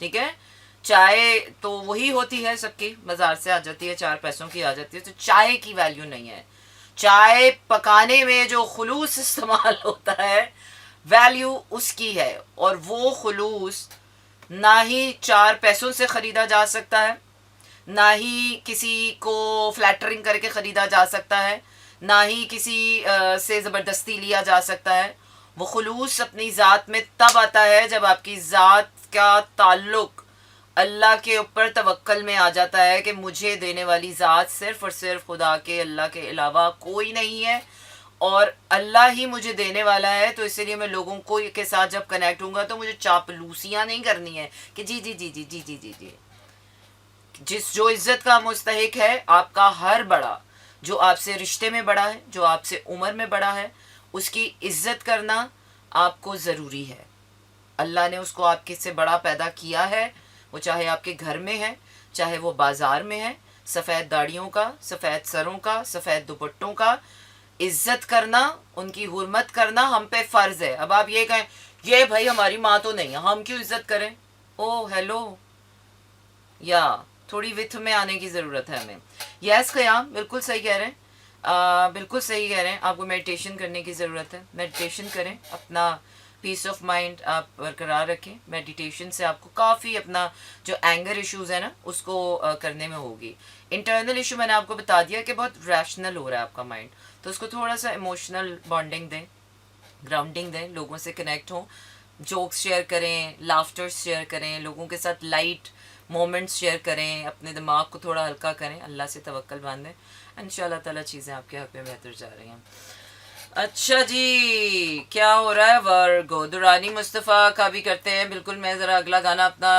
ठीक है, चाय तो वही होती है सबकी, बाजार से आ जाती है, 4 पैसों की आ जाती है, तो चाय की वैल्यू नहीं है। चाय पकाने में जो खुलूस इस्तेमाल होता है, वैल्यू उसकी है। और वो खुलूस ना ही 4 पैसों से ख़रीदा जा सकता है, ना ही किसी को फ्लैटरिंग करके ख़रीदा जा सकता है, ना ही किसी से ज़बरदस्ती लिया जा सकता है। वो खुलूस अपनी ज़ात में तब आता है जब आपकी ज़ात का ताल्लुक अल्लाह के ऊपर तवक्कल में आ जाता है, कि मुझे देने वाली ज़ात सिर्फ़ और सिर्फ खुदा के, अल्लाह के अलावा कोई नहीं है, और अल्लाह ही मुझे देने वाला है। तो इसलिए मैं लोगों को के साथ जब कनेक्ट हूँगा, तो मुझे चापलूसियाँ नहीं करनी है कि जी जी जी जी जी जी जी जी। जिस जो इज़्ज़त का मुस्तहिक है, आपका हर बड़ा, जो आपसे रिश्ते में बड़ा है, जो आपसे उम्र में बड़ा है, उसकी इज़्ज़त करना आपको ज़रूरी है। अल्लाह ने उसको आपके से बड़ा पैदा किया है, वो चाहे आपके घर में है, चाहे वो बाज़ार में है। सफ़ेद दाढ़ियों का, सफ़ेद सरों का, सफ़ेद दुपट्टों का इज़्ज़त करना, उनकी हुर्मत करना हम पे फ़र्ज़ है। अब आप ये कहें, ये भाई हमारी माँ तो नहीं है, हम क्यों इज़्ज़त करें? ओ हेलो, या थोड़ी विथ में आने की ज़रूरत है हमें। यस क़याम, बिल्कुल सही कह रहे हैं, बिल्कुल सही कह रहे हैं। आपको मेडिटेशन करने की ज़रूरत है, मेडिटेशन करें, अपना पीस ऑफ माइंड आप बरकरार रखें। मेडिटेशन से आपको काफ़ी अपना जो एंगर इश्यूज़ है ना, उसको करने में होगी। इंटरनल इशू मैंने आपको बता दिया कि बहुत रैशनल हो रहा है आपका माइंड, तो उसको थोड़ा सा इमोशनल बॉन्डिंग दें, ग्राउंडिंग दें, लोगों से कनेक्ट हों, जोक्स शेयर करें, लाफ्टर्स शेयर करें, लोगों के साथ लाइट मोमेंट्स शेयर करें, अपने दिमाग को थोड़ा हल्का करें, अल्लाह से तवक्कल बांधें। इंशाल्लाह ताला चीज़ें आपके हक़ में बेहतर जा रही हैं। अच्छा जी, क्या हो रहा है? वर्गो दुरानी मुस्तफ़ा का भी करते हैं। बिल्कुल, मैं ज़रा अगला गाना अपना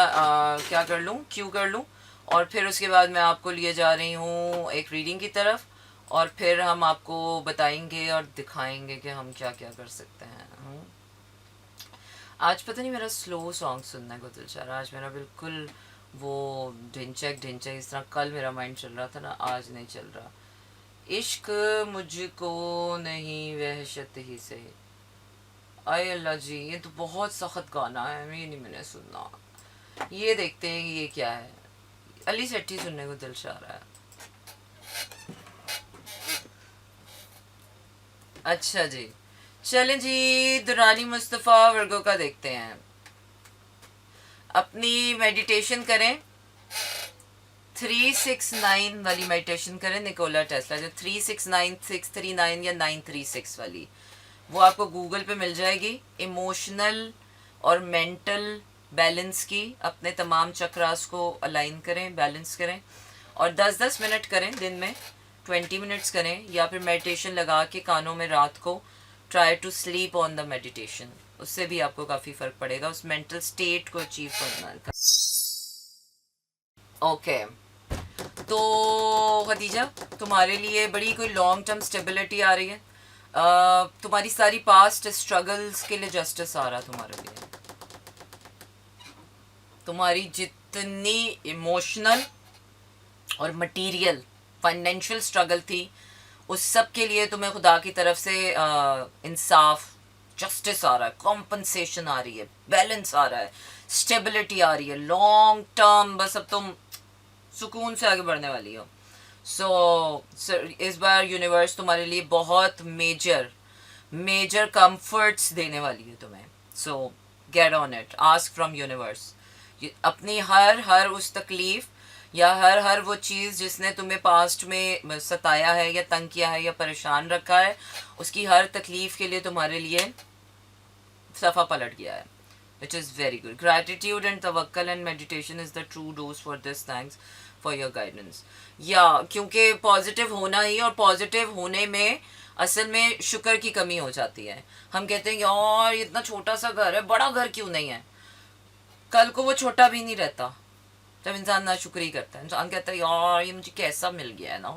क्या कर लूँ, क्यों कर लूँ, और फिर उसके बाद मैं आपको लिए जा रही हूँ एक रीडिंग की तरफ, और फिर हम आपको बताएंगे और दिखाएंगे कि हम क्या क्या कर सकते हैं। आज पता नहीं मेरा स्लो सॉन्ग सुनने को दिल चाह रहा है। आज मेरा बिल्कुल वो ढिंचक ढिंचक इस तरह कल मेरा माइंड चल रहा था ना, आज नहीं चल रहा। इश्क मुझको नहीं वहशत ही से, आए अल्लाह जी, ये तो बहुत सख्त गाना है, ये नहीं मैंने सुनना। ये देखते हैं ये क्या है। अली सेठी सुनने को दिल चाह रहा है। अच्छा जी, चलें जी, दुरानी मुस्तफ़ा वर्गो का देखते हैं। अपनी मेडिटेशन करें, 369 वाली मेडिटेशन करें, निकोला टेस्ला जो 369 639 या 936 वाली, वो आपको गूगल पे मिल जाएगी। इमोशनल और मेंटल बैलेंस की अपने तमाम चक्रास को अलाइन करें, बैलेंस करें, और 10-10 मिनट करें दिन में, 20 मिनट्स करें, या फिर मेडिटेशन लगा के कानों में रात को try to sleep on the meditation. उससे भी आपको काफ़ी फ़र्क पड़ेगा उस मेंटल स्टेट को अचीव करना का। ओके, तो खदीजा, तुम्हारे लिए बड़ी कोई लॉन्ग टर्म स्टेबिलिटी आ रही है। तुम्हारी सारी पास्ट स्ट्रगल्स के लिए जस्टिस आ रहा है तुम्हारे लिए। तुम्हारी जितनी इमोशनल और मटेरियल फाइनेंशियल स्ट्रगल थी, उस सब के लिए तुम्हें खुदा की तरफ से इंसाफ, जस्टिस आ रहा है, कॉम्पनसेशन आ रही है, बैलेंस आ रहा है, स्टेबिलिटी आ रही है लॉन्ग टर्म। बस अब तुम सुकून से आगे बढ़ने वाली हो। सो इस बार यूनिवर्स तुम्हारे लिए बहुत मेजर कंफर्ट्स देने वाली है तुम्हें। सो get on it, ask from universe. अपनी हर उस तकलीफ या हर वो चीज़ जिसने तुम्हें पास्ट में सताया है या तंग किया है या परेशान रखा है, उसकी हर तकलीफ के लिए तुम्हारे लिए सफ़ा पलट गया है, which is very good. Gratitude and tawakkal and meditation is the true dose for this. Thanks for your guidance. या क्योंकि पॉजिटिव होना ही, और पॉजिटिव होने में असल में शुक्र की कमी हो जाती है। हम कहते हैं यार इतना छोटा सा घर है, बड़ा घर क्यों नहीं है। कल को वो छोटा भी नहीं रहता जब इंसान नाशुक्री करता है। इंसान कहता है यार ये मुझे कैसा मिल गया है ना,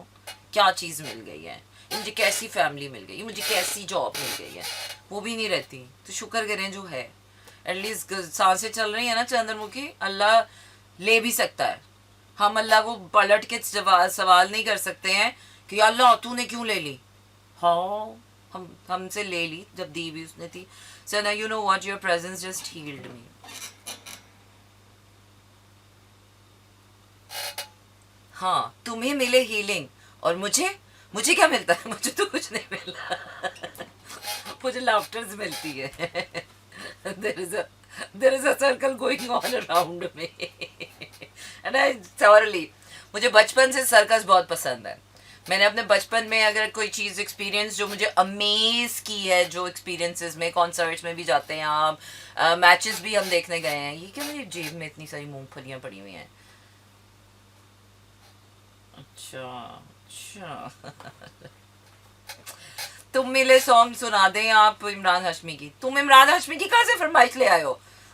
क्या चीज़ मिल गई है, ये मुझे कैसी फैमिली मिल गई, मुझे कैसी जॉब मिल गई है, वो भी नहीं रहती। तो शुक्र करें जो है, एटलीस्ट सांसें चल रही है ना चंद्रमुखी, अल्लाह ले भी सकता है। हम अल्लाह को पलट के सवाल नहीं कर सकते हैं कि अल्लाह तूने क्यों ले ली। हाँ, हम हमसे ले ली जब दी भी उसने थी। So now you know what, your presence just healed me. हाँ, तुम्हें मिले हीलिंग, और मुझे मुझे क्या मिलता है? मुझे तो कुछ नहीं मिला। मुझे लाफ्टर्स मिलती है। there is a circle going on around me. And I thoroughly, मुझे बचपन से सर्कस बहुत पसंद है। मैंने अपने बचपन में अगर कोई चीज़ एक्सपीरियंस जो मुझे अमेज की है, जो एक्सपीरियंसेस में, कॉन्सर्ट्स में भी जाते हैं आप, मैचेस भी हम देखने गए हैं। ये क्या मेरी जेब में इतनी सारी मूंगफलियाँ पड़ी हुई हैं? अच्छा तुम मिले सॉन्ग सुना दें आप इमरान हाशमी की। तुम इमरान हाशमी की कहाँ से फरमाइश ले आए हो?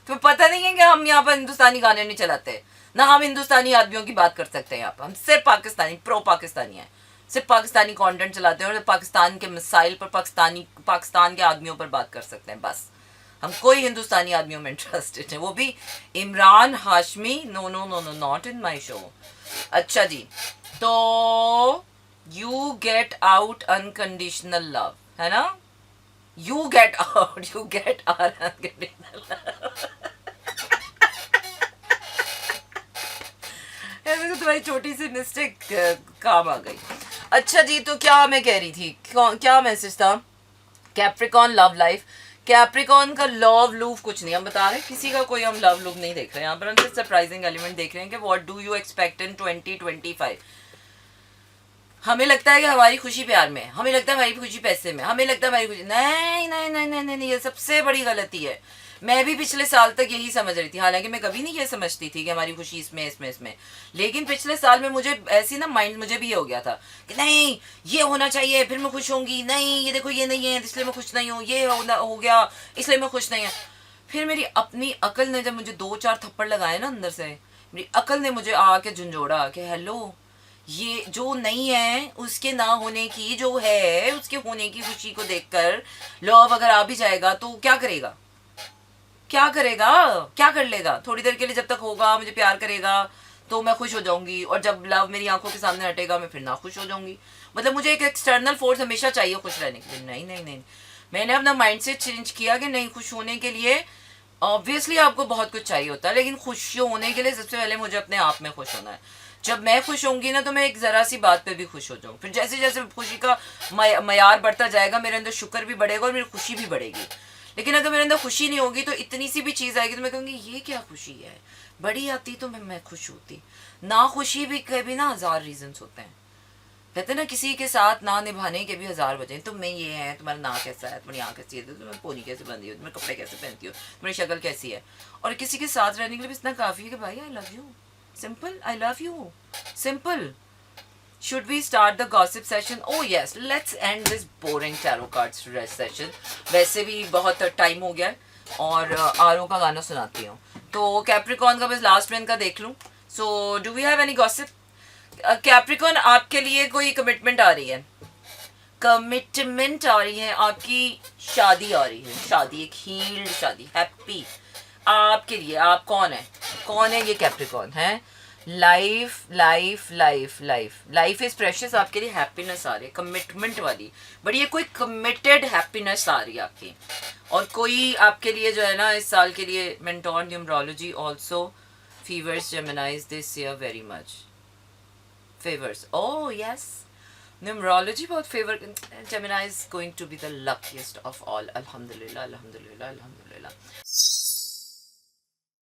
तुम्हें पता नहीं है कि हम यहाँ पर हिंदुस्तानी गाने नहीं चलाते ना, हम हिंदुस्तानी आदमियों की बात कर सकते हैं यहाँ पर। हम सिर्फ पाकिस्तानी, प्रो पाकिस्तानी हैं, सिर्फ पाकिस्तानी कंटेंट चलाते हैं और पाकिस्तान के मिसाइल पर, पाकिस्तान के आदमियों पर बात कर सकते हैं बस। हम कोई हिंदुस्तानी आदमियों में इंटरेस्टेड है, वो भी Imran Hashmi. No no no no, not in my show. अच्छा जी, तो you get out unconditional love, है ना? You get are unconditional love. तो तुम्हारी छोटी सी मिस्टेक काम आ गई। अच्छा जी, तो क्या मैं कह रही थी, क्या मैसेज था? Capricorn love life. कैप्रिकॉन का लव लूव कुछ नहीं हम बता रहे, किसी का कोई हम लव लूव नहीं देख रहे हैं यहाँ पर। हम सिर्फ सरप्राइजिंग एलिमेंट देख रहे हैं कि what do you expect in 2025। हमें लगता है कि हमारी खुशी प्यार में, हमें लगता है हमारी खुशी पैसे में, हमें लगता है हमारी खुशी, नहीं नहीं नहीं नहीं नहीं, ये सबसे बड़ी गलती है। मैं भी पिछले साल तक यही समझ रही थी, हालांकि मैं कभी नहीं ये समझती थी कि हमारी खुशी इसमें। लेकिन पिछले साल में मुझे ऐसी ना माइंड, मुझे भी ये हो गया था कि नहीं ये होना चाहिए फिर मैं खुश होंगी, नहीं ये देखो ये नहीं है इसलिए मैं खुश नहीं हूँ, ये हो गया इसलिए मैं खुश नहीं हूँ। फिर मेरी अपनी अकल ने जब मुझे 2-4 थप्पड़ लगाए ना अंदर से, मेरी अकल ने मुझे आके झंझोड़ा कि हेलो, ये जो नहीं है उसके ना होने की, जो है उसके होने की खुशी को देखकर लव अगर आ भी जाएगा तो क्या करेगा, क्या कर लेगा? थोड़ी देर के लिए जब तक होगा, मुझे प्यार करेगा तो मैं खुश हो जाऊंगी, और जब लव मेरी आंखों के सामने हटेगा मैं फिर ना खुश हो जाऊंगी। मतलब मुझे एक एक्सटर्नल फोर्स हमेशा चाहिए खुश रहने के लिए। नहीं नहीं नहीं, मैंने अपना माइंडसेट चेंज किया कि नहीं, खुश होने के लिए ऑब्वियसली आपको बहुत कुछ चाहिए होता है, लेकिन खुश होने के लिए सबसे पहले मुझे अपने आप में खुश होना है. जब मैं खुश होंगी ना तो मैं एक ज़रा सी बात पे भी खुश हो जाऊँ. फिर जैसे जैसे खुशी का मयार बढ़ता जाएगा, मेरे अंदर शुक्र भी बढ़ेगा और मेरी खुशी भी बढ़ेगी. लेकिन अगर मेरे अंदर खुशी नहीं होगी तो इतनी सी भी चीज़ आएगी तो मैं कहूँगी ये क्या खुशी है, बड़ी आती तो मैं खुश होती. ना खुशी भी के भी ना 1000 रीजंस होते हैं. कहते हैं ना किसी के साथ ना निभाने के भी 1000 वजह. तुम में ये है, तुम्हारा ना कैसा है, तुम्हारी आँख कैसी है, तुम्हें पोनी कैसे बंधी हो, तुम्हें कपड़े कैसे पहनती हो, तुम्हारी शक्ल कैसी है. और किसी के साथ रहने के लिए भी इतना काफ़ी है कि भाई I love you. Simple, I love you. Simple. Should we start the gossip session? Oh yes, let's end this boring tarot cards session. वैसे भी बहुत टाइम हो गया है और आरो का गाना सुनाती हूँ. तो कैप्रिकॉन का बस लास्ट में इनका देख लूँ. So do we have any gossip? Capricorn आपके लिए कोई कमिटमेंट आ रही है. कमिटमेंट आ रही है, आपकी शादी आ रही है. शादी, एक हील्ड शादी, हैप्पी आपके लिए. आप कौन है, कौन है ये कैप्रिकॉन है. Life life life life life is precious. आपके लिए हैप्पीनेस आ रही है, कमिटमेंट वाली. बट ये कोई कमिटेड हैप्पीनेस आ रही है आपकी. और कोई आपके लिए जो है ना इस साल के लिए mentor numerology also favours Geminis this year very much. Favours, oh yes, numerology बहुत favour. Gemini is going to be the luckiest of all. अल्हम्दुलिल्लाह अल्हम्दुलिल्लाह अल्हम्दुलिल्लाह.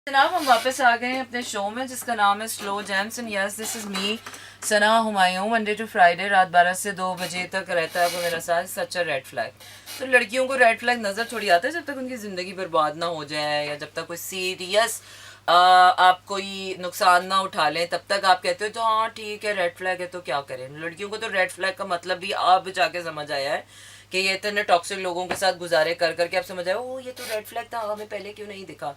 जनाब हम वापस आ गए हैं अपने शो में जिसका नाम है slow jams. And yes, this is me Sana Humayun. Monday to Friday रात 12 से 2 बजे तक रहता है वो मेरा साथ. सच अ रेड फ्लैग. तो लड़कियों को रेड फ्लैग नज़र थोड़ी आता है जब तक उनकी ज़िंदगी बर्बाद ना हो जाए या जब तक कोई सीरियस आप कोई नुकसान ना उठा लें, तब तक आप कहते हो तो हाँ ठीक है रेड फ्लैग है तो क्या करें. लड़कियों को तो रेड फ्लैग का मतलब भी अब जाके समझ आया है कि ये इतने टॉक्सिक लोगों के साथ गुजारे कर करके आप समझ आए ओ ये तो रेड फ्लैग था, हमें पहले क्यों नहीं दिखा.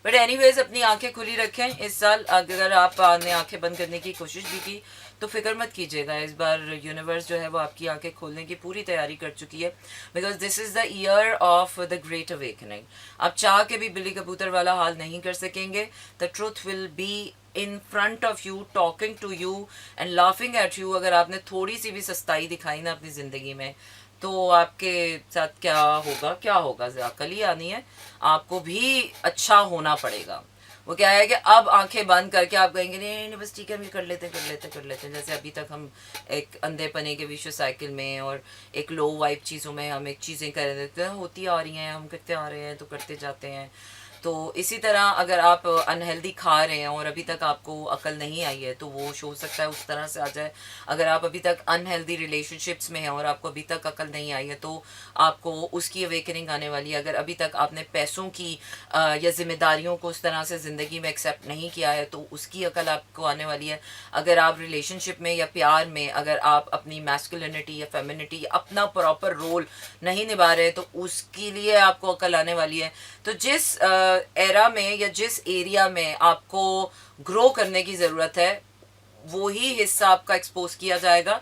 बट एनीवेज अपनी आंखें खुली रखें इस साल. अगर आपने आंखें बंद करने की कोशिश भी की तो फिक्र मत कीजिएगा. इस बार यूनिवर्स जो है वो आपकी आंखें खोलने की पूरी तैयारी कर चुकी है. Because this is the year of the great awakening. आप चाह के भी बिल्ली कबूतर वाला हाल नहीं कर सकेंगे. The truth will be in front of you, talking to you and laughing at you. अगर आपने थोड़ी सी भी सस्ताई दिखाई ना अपनी ज़िंदगी में तो आपके साथ क्या होगा, क्या होगा अकल ही आनी है. आपको भी अच्छा होना पड़ेगा. वो क्या है कि अब आंखें बंद करके आप कहेंगे नहीं बस ठीक है हम ये कर लेते हैं. जैसे अभी तक हम एक अंधेपने के विश्व साइकिल में और एक लो वाइब चीज़ों में हम एक चीज़ें कर देते हैं, होती आ रही हैं, हम करते आ रहे हैं तो करते जाते हैं. तो इसी तरह अगर आप अनहेल्दी खा रहे हैं और अभी तक आपको अकल नहीं आई है तो वो हो सकता है उस तरह से आ जाए. अगर आप अभी तक अनहेल्दी रिलेशनशिप्स में हैं और आपको अभी तक अकल नहीं आई है तो आपको उसकी अवेकनिंग आने वाली है. अगर अभी तक आपने पैसों की या जिम्मेदारियों को उस तरह से ज़िंदगी में एक्सेप्ट नहीं किया है तो उसकी अकल आपको आने वाली है. अगर आप रिलेशनशिप में या प्यार में अगर आप अपनी मैस्कुलिनिटी या फेमिनिटी अपना प्रॉपर रोल नहीं निभा रहे तो उसके लिए आपको अकल आने वाली है. तो जिस एरा में या जिस एरिया में आपको ग्रो करने की ज़रूरत है वो ही हिस्सा आपका एक्सपोज किया जाएगा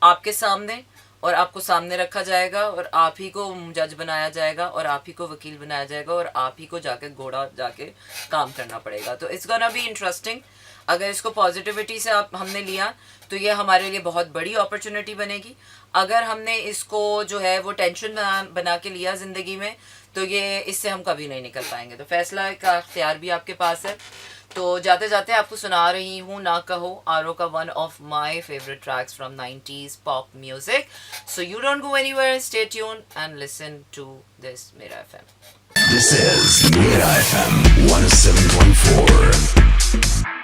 आपके सामने और आपको सामने रखा जाएगा और आप ही को जज बनाया जाएगा और आप ही को वकील बनाया जाएगा और आप ही को जाके घोड़ा जाके काम करना पड़ेगा. तो इट्स गोना बी इंटरेस्टिंग. अगर इसको पॉजिटिविटी से हमने लिया तो ये हमारे लिए बहुत बड़ी अपॉर्चुनिटी बनेगी. अगर हमने इसको जो है वो टेंशन बना के लिया ज़िंदगी में तो ये इससे हम कभी नहीं निकल पाएंगे. तो फैसला का इख्तियार भी आपके पास है. तो जाते जाते आपको सुना रही हूँ ना कहो आरो का one of my favourite tracks from 90s pop music. So you don't go anywhere, stay tune and listen to this मेरा FM. This is Mira FM 107.4.